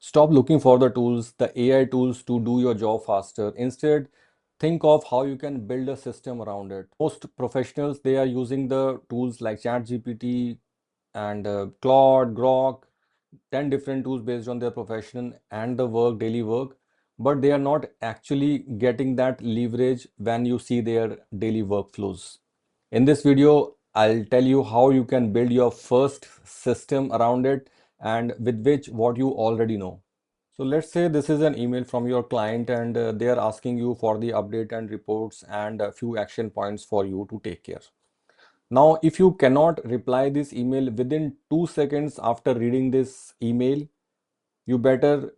Stop looking for the tools, the AI tools to do your job faster. Instead, think of how you can build a system around it. Most professionals, they are using the tools like ChatGPT and Claude, Grok, 10 different tools based on their profession and the work, daily work, but they are not actually getting that leverage when you see their daily workflows. In this video, I'll tell you how you can build your first system around it and with which what you already know. So let's say this is an email from your client and they are asking you for the update and reports and a few action points for you to take care. Now, if you cannot reply this email within 2 seconds after reading this email, you better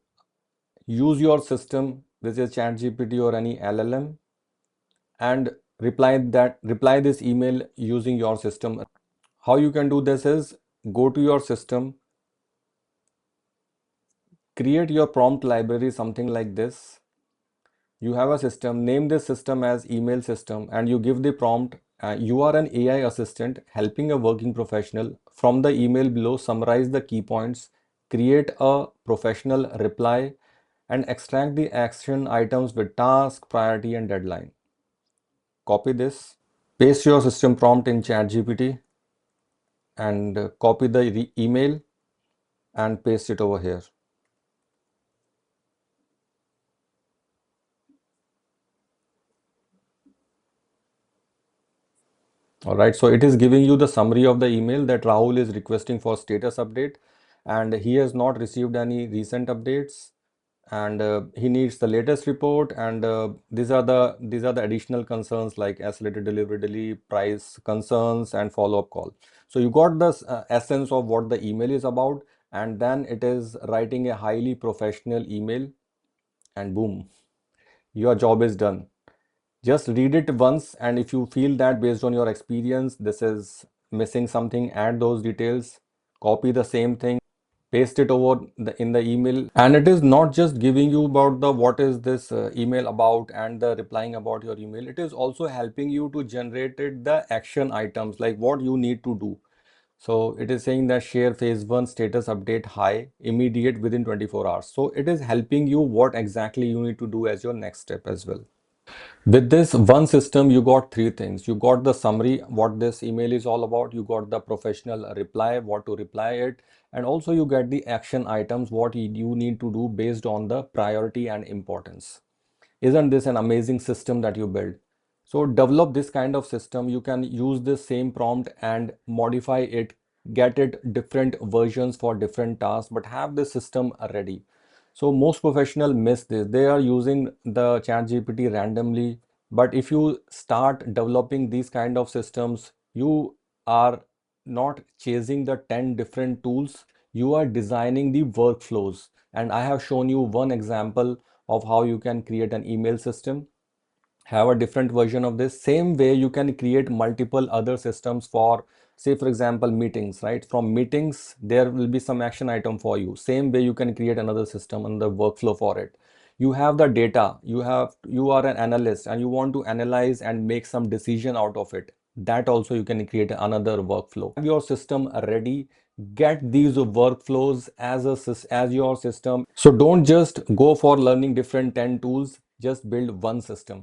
use your system, which is ChatGPT or any LLM, and reply this email using your system. How you can do this is go to your system, create your prompt library, something like this. You have a system, name this system as email system, and you give the prompt. You are an AI assistant helping a working professional. From the email below, summarize the key points, create a professional reply, and extract the action items with task, priority, and deadline. Copy this, paste your system prompt in ChatGPT, and copy the email and paste it over here. All right, so it is giving you the summary of the email that Rahul is requesting for status update and he has not received any recent updates and he needs the latest report and these are the additional concerns like escalated delivery delay, price concerns and follow-up call. So you got the essence of what the email is about, and then it is writing a highly professional email and boom, your job is done. Just read it once, and if you feel that based on your experience this is missing something, add those details, copy the same thing, paste it over in the email. And it is not just giving you about the what is this email about and the replying about your email. It is also helping you to generate the action items like what you need to do. So it is saying that share phase 1 status update high immediate within 24 hours. So it is helping you what exactly you need to do as your next step as well. With this one system, you got three things. You got the summary, what this email is all about. You got the professional reply, what to reply it. And also you get the action items, what you need to do based on the priority and importance. Isn't this an amazing system that you build? So develop this kind of system. You can use this same prompt and modify it, get it different versions for different tasks, but have the system ready. So most professionals miss this. They are using the chat GPT randomly. But if you start developing these kind of systems, you are not chasing the 10 different tools. You are designing the workflows. And I have shown you one example of how you can create an email system, have a different version of this. Same way you can create multiple other systems for, say for example, meetings, right? From meetings there will be some action item for you. Same way you can create another system, another workflow for it. You have the data, you are an analyst and you want to analyze and make some decision out of it. That also you can create another workflow. Have your system ready, get these workflows as your system. So don't just go for learning different 10 tools, just build one system.